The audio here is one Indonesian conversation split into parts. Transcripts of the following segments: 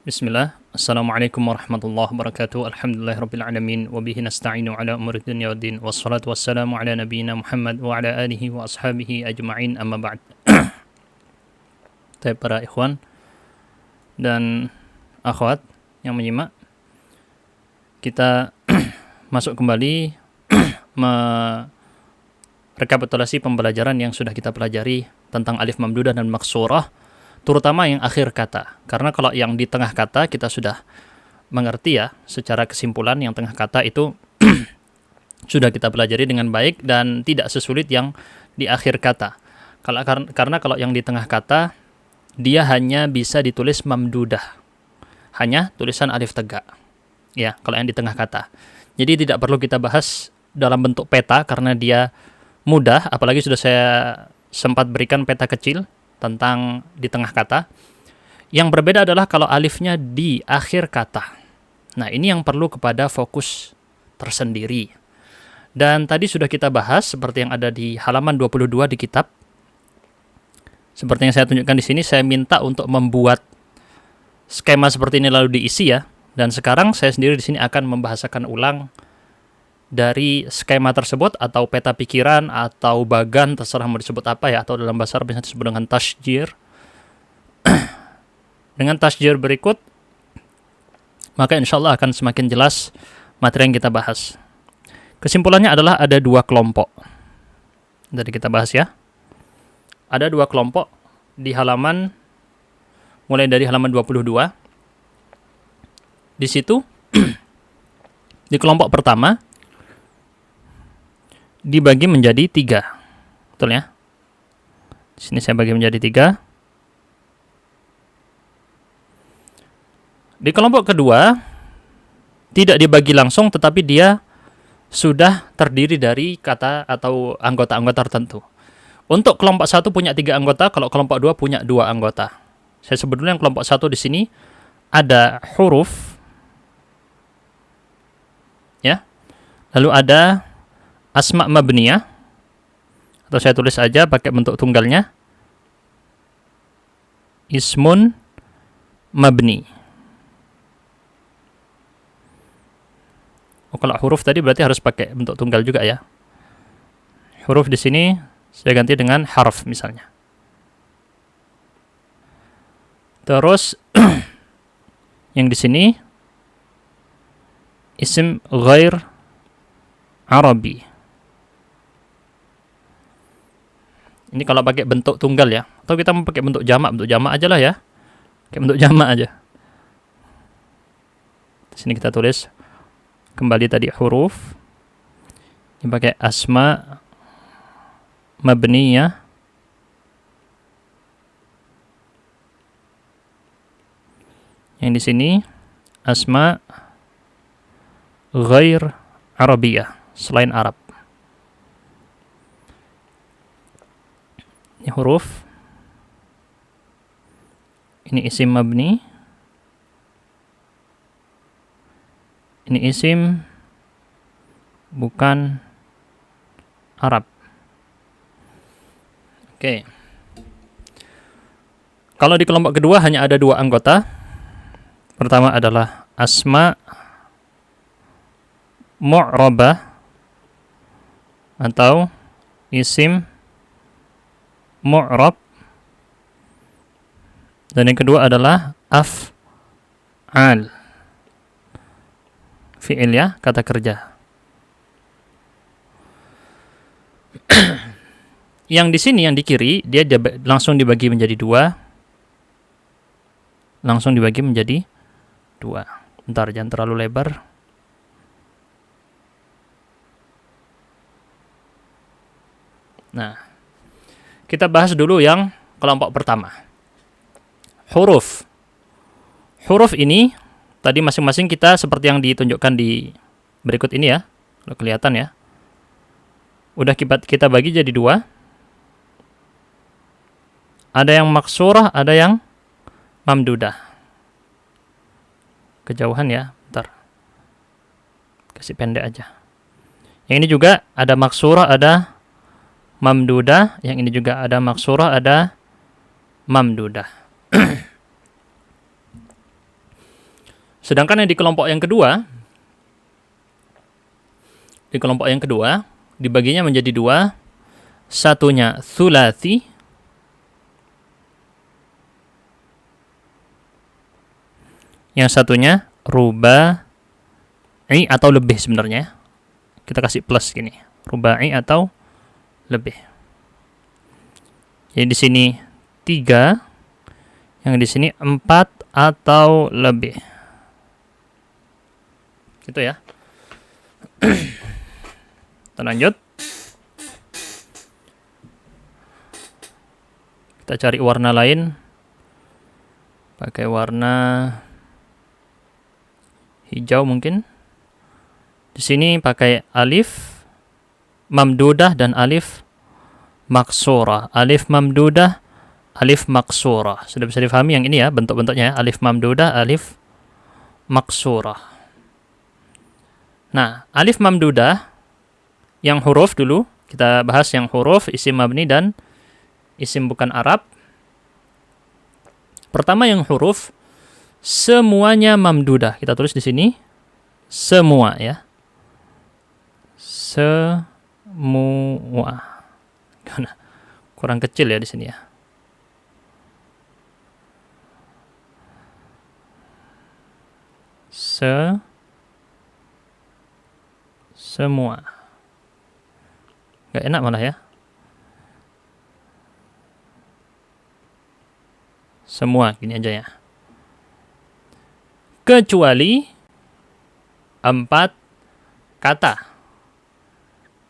Bismillah. Assalamualaikum warahmatullahi wabarakatuh. Alhamdulillahirrabbilalamin. Wabihi nasta'inu ala umuri dunya waddin. Wassalatu wassalamu ala nabiyyina Muhammad wa ala alihi wa ashabihi ajma'in, amma ba'd. Para ikhwan dan akhwat yang menyimak, kita masuk kembali merekapitulasi pembelajaran yang sudah kita pelajari tentang alif mamdudah dan maksurah, terutama yang akhir kata. Karena kalau yang di tengah kata kita sudah mengerti ya, secara kesimpulan yang tengah kata itu sudah kita pelajari dengan baik dan tidak sesulit yang di akhir kata. Karena kalau yang di tengah kata dia hanya bisa ditulis mamdudah, hanya tulisan alif tegak. Ya, kalau yang di tengah kata. Jadi tidak perlu kita bahas dalam bentuk peta karena dia mudah, apalagi sudah saya sempat berikan peta kecil tentang di tengah kata. Yang berbeda adalah kalau alifnya di akhir kata. Nah, ini yang perlu kepada fokus tersendiri. Dan tadi sudah kita bahas seperti yang ada di halaman 22 di kitab. Seperti yang saya tunjukkan di sini, saya minta untuk membuat skema seperti ini lalu diisi ya. Dan sekarang saya sendiri di sini akan membahasakan ulang dari skema tersebut atau peta pikiran atau bagan, terserah mau disebut apa ya, atau dalam bahasa Arab bisa disebut dengan tasjir. Dengan tasjir berikut, maka insya Allah akan semakin jelas materi yang kita bahas. Kesimpulannya adalah ada dua kelompok. Jadi kita bahas ya. Ada dua kelompok di halaman, mulai dari halaman 22. Di situ, di kelompok pertama, dibagi menjadi 3. Betul ya? Di sini saya bagi menjadi 3. Di kelompok kedua, tidak dibagi langsung, tetapi dia sudah terdiri dari kata atau anggota-anggota tertentu. Untuk kelompok 1 punya 3 anggota, kalau kelompok 2 punya 2 anggota. Saya sebut dulu yang kelompok 1 di sini ada huruf, ya. Lalu ada asma mabniyah, atau saya tulis aja pakai bentuk tunggalnya, ismun mabni. Kalau huruf tadi berarti harus pakai bentuk tunggal juga ya. Huruf di sini saya ganti dengan harf misalnya. Terus yang di sini isim ghair Arabi. Ini kalau pakai bentuk tunggal ya. Atau kita mau pakai bentuk jamak aja lah ya. Pakai bentuk jamak aja. Di sini kita tulis kembali tadi huruf. Ini pakai asma mabniyah. Yang di sini asma ghair Arabiyah, selain Arab. Ini huruf. Ini isim mabni. Ini isim bukan Arab. Oke. Kalau di kelompok kedua hanya ada 2 anggota. Pertama adalah asma mu'rabah atau isim mu'rab. Dan yang kedua adalah af'al. Fi'il ya, kata kerja. Yang di sini, yang di kiri, dia langsung dibagi menjadi 2. Langsung dibagi menjadi 2. Bentar, jangan terlalu lebar. Nah, kita bahas dulu yang kelompok pertama. Huruf. Huruf ini tadi masing-masing kita seperti yang ditunjukkan di berikut ini ya. Kalau kelihatan ya. Udah kita bagi jadi 2. Ada yang maksurah, ada yang mamdudah. Kejauhan ya, bentar. Kasih pendek aja. Yang ini juga ada maksurah, ada mamdudah. Yang ini juga ada maksurah, ada mamdudah. Sedangkan yang di kelompok yang kedua, dibaginya menjadi dua. Satunya thulathi, yang satunya rubai atau lebih sebenarnya. Kita kasih plus gini, rubai atau lebih. Jadi di sini 3, yang di sini 4 atau lebih. Gitu ya. Kita lanjut. Kita cari warna lain. Pakai warna hijau mungkin. Di sini pakai alif mamdudah dan alif maksurah. Alif mamdudah, alif maksurah. Sudah bisa difahami yang ini ya, bentuk-bentuknya ya. Alif mamdudah, alif maksurah. Nah, alif mamdudah yang huruf dulu. Kita bahas yang huruf, isim mabni dan isim bukan Arab. Pertama yang huruf, semuanya mamdudah. Kita tulis di sini semua ya. Semua. Kurang kecil ya di sini ya. Semua. Gak enak malah ya. Semua, gini aja ya. Kecuali 4 kata.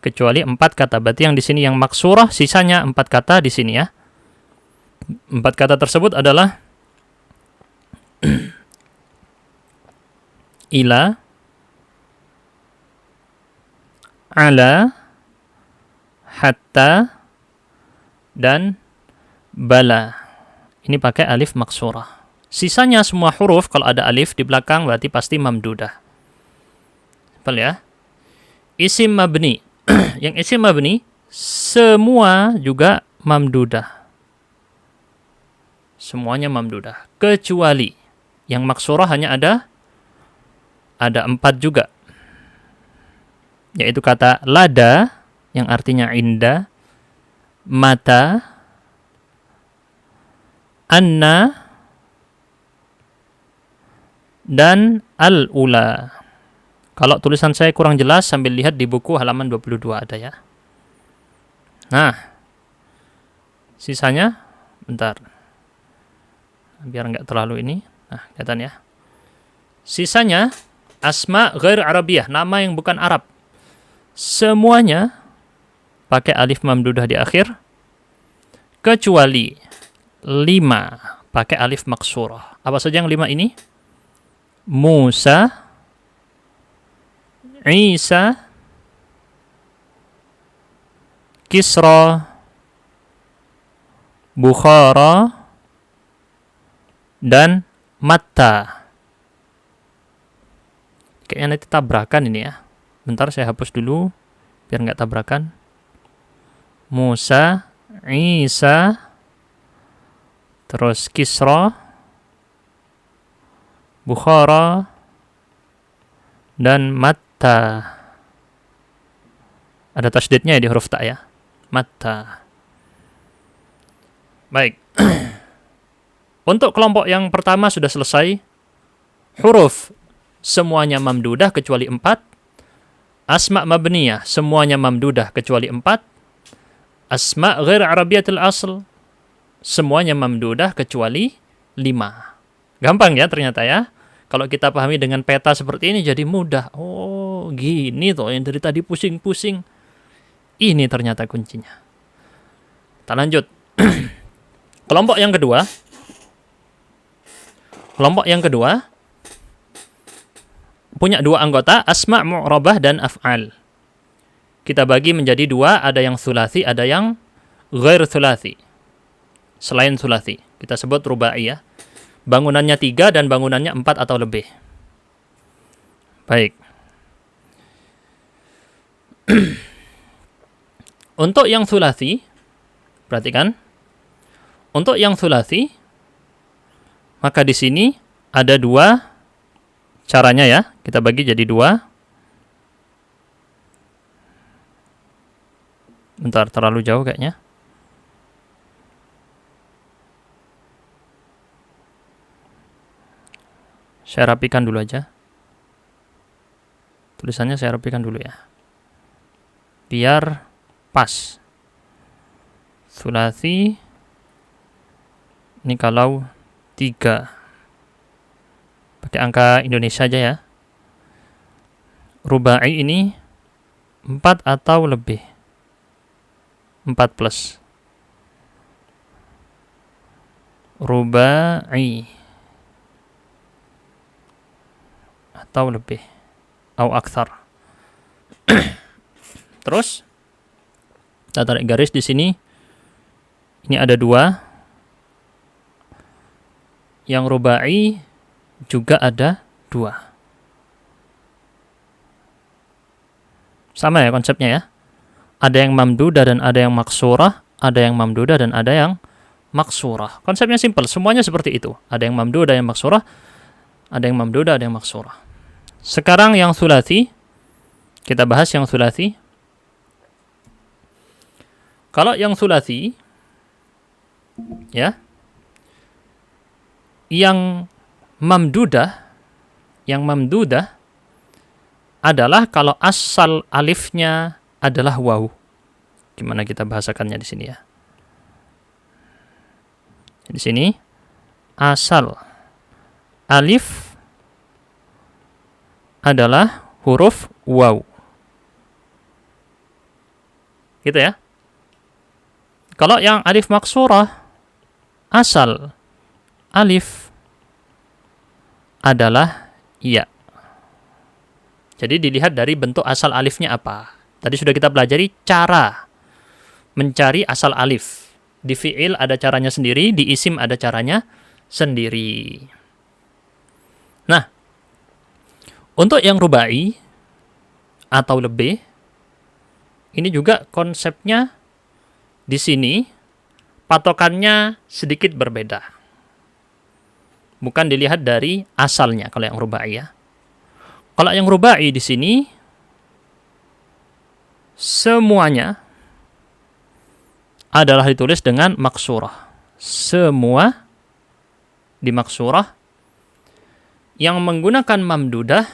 Kecuali 4 kata. Berarti yang di sini yang maksurah, sisanya 4 kata di sini ya. 4 kata tersebut adalah ila, ala, hatta, dan bala. Ini pakai alif maksurah. Sisanya semua huruf kalau ada alif di belakang berarti pasti mamdudah. Simpel ya. Isim mabni. Yang isim mabni semua juga mamdudah. Semuanya mamdudah. Kecuali yang maksurah hanya ada 4 juga. Yaitu kata lada yang artinya indah, mata, anna, dan al-ula. Kalau tulisan saya kurang jelas, sambil lihat di buku halaman 22 ada ya. Nah, sisanya, bentar. Biar nggak terlalu ini. Nah, kelihatan ya. Sisanya, asma ghair Arabiyah, nama yang bukan Arab. Semuanya pakai alif mamdudah di akhir. Kecuali 5 pakai alif maksurah. Apa saja yang 5 ini? Musa, Isa, Kisra, Bukhara, dan Matta. Kayaknya nanti tabrakan ini ya. Bentar saya hapus dulu biar nggak tabrakan. Musa, Isa, terus Kisra, Bukhara, dan Matta. Ada tasdidnya ya di huruf ta ya. Matta. Baik. Untuk kelompok yang pertama sudah selesai. Huruf semuanya mamdudah kecuali 4. Asma mabniyah semuanya mamdudah kecuali 4. Asma ghair Arabiyatul asl semuanya mamdudah kecuali 5. Gampang ya ternyata ya. Kalau kita pahami dengan peta seperti ini jadi mudah. Oh, gini toh yang dari tadi pusing-pusing. Ini ternyata kuncinya. Kita lanjut. Kelompok yang kedua. Kelompok yang kedua punya 2 anggota, asma mu'rabah dan af'al. Kita bagi menjadi 2, ada yang thulathi, ada yang ghair thulathi. Selain thulathi, kita sebut rubai ya. Bangunannya 3 dan bangunannya 4 atau lebih. Baik. Untuk yang thulathi, perhatikan. Untuk yang thulathi, maka di sini ada 2 caranya ya, kita bagi jadi 2. Bentar, terlalu jauh kayaknya. Saya rapikan dulu aja. Tulisannya saya rapikan dulu ya. Biar pas. Sulasi ini kalau 3. Pakai angka Indonesia aja ya. Rubai ini 4 atau lebih. 4 plus. Rubai atau lebih. Atau akthar. Terus kita tarik garis di sini. Ini ada 2. Yang rubai juga ada 2. Sama ya konsepnya ya. Ada yang mamdudah dan ada yang maksurah, ada yang mamdudah dan ada yang maksurah. Konsepnya simpel, semuanya seperti itu. Ada yang mamdudah, ada yang maksurah, ada yang mamdudah, ada yang maksurah. Sekarang yang sulasi, kita bahas yang sulasi. Kalau yang sulasi, ya, yang mamdudah adalah kalau asal alifnya adalah waw. Gimana kita bahasakannya di sini ya? Di sini asal alif adalah huruf waw. Gitu ya. Kalau yang alif maksurah, asal alif adalah ya. Jadi dilihat dari bentuk asal alifnya apa. Tadi sudah kita pelajari cara mencari asal alif. Di fi'il ada caranya sendiri, di isim ada caranya sendiri. Nah, untuk yang rubai atau lebih, ini juga konsepnya di sini patokannya sedikit berbeda. Bukan dilihat dari asalnya kalau yang rubai ya. Kalau yang rubai di sini semuanya adalah ditulis dengan maksurah. Semua di maksurah. Yang menggunakan mamdudah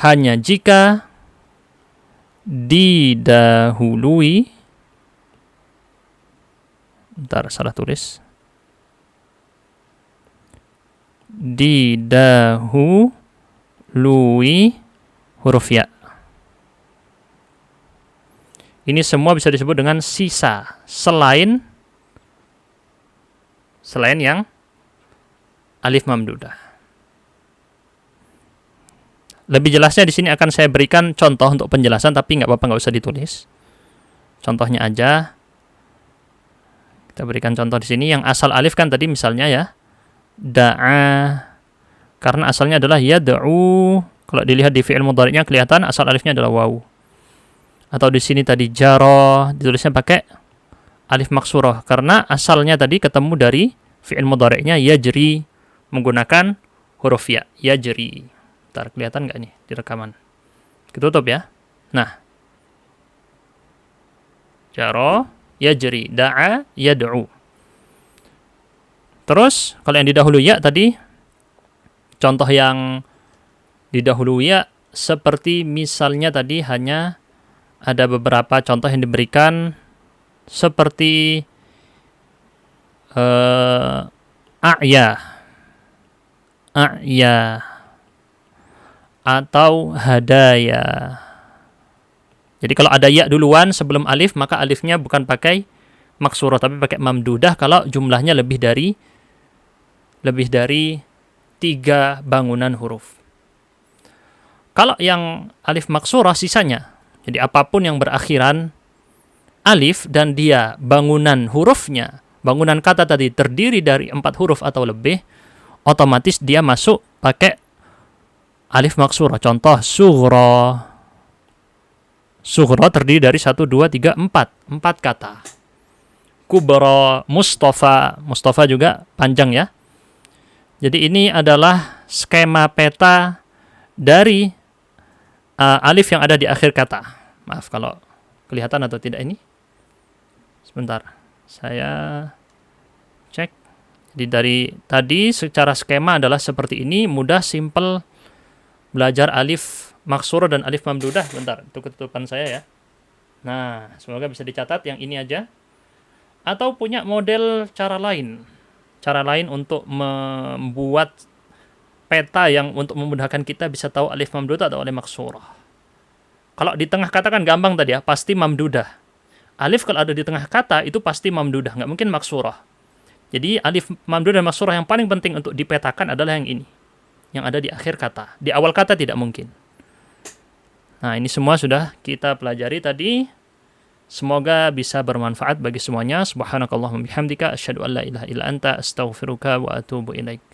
hanya jika didahului, bentar salah tulis, didahului huruf ya. Ini semua bisa disebut dengan sisa, selain yang alif mamdudah. Lebih jelasnya di sini akan saya berikan contoh untuk penjelasan, tapi nggak apa-apa, nggak usah ditulis. Contohnya aja. Kita berikan contoh di sini. Yang asal alif kan tadi misalnya ya, da'a. Karena asalnya adalah yad'u. Kalau dilihat di fi'il mudhari'nya kelihatan asal alifnya adalah waw. Atau di sini tadi jaro, ditulisnya pakai alif maksurah. Karena asalnya tadi ketemu dari fi'il mudhari'nya yajri, menggunakan huruf ya, yajri. Bentar, kelihatan nggak nih di rekaman? Ditutup ya. Nah, jaro, yajri, da'a, yad'u. Terus, kalau yang didahului ya tadi, contoh yang didahului ya, seperti misalnya tadi hanya ada beberapa contoh yang diberikan, seperti a'ya, atau hadaya. Jadi kalau ada ya duluan sebelum alif, maka alifnya bukan pakai maksurah tapi pakai mamdudah kalau jumlahnya lebih dari 3 bangunan huruf. Kalau yang alif maksurah sisanya, jadi apapun yang berakhiran alif dan dia bangunan hurufnya, bangunan kata tadi terdiri dari 4 huruf atau lebih, otomatis dia masuk pakai alif maksurah. Contoh sughra. Sughra terdiri dari 1, 2, 3, 4 kata. Kubra, Mustafa juga panjang ya. Jadi ini adalah skema peta dari alif yang ada di akhir kata. Maaf kalau kelihatan atau tidak ini. Sebentar, saya cek. Jadi dari tadi secara skema adalah seperti ini, mudah, simple, belajar alif maksurah dan alif mamdudah. Bentar, itu ketutupan saya ya. Nah, semoga bisa dicatat yang ini aja. Atau punya model cara lain untuk membuat peta yang untuk memudahkan kita bisa tahu alif mamdudah atau alif maksurah. Kalau di tengah kata kan gampang tadi ya, pasti mamdudah. Alif kalau ada di tengah kata itu pasti mamdudah, nggak mungkin maksurah. Jadi alif mamdudah dan maksurah yang paling penting untuk dipetakan adalah yang ini, yang ada di akhir kata. Di awal kata tidak mungkin. Nah, ini semua sudah kita pelajari tadi. Semoga bisa bermanfaat bagi semuanya. Subhanakallahumma bihamdika asyhadu an la ilaha illa anta astaghfiruka wa atubu ilaik.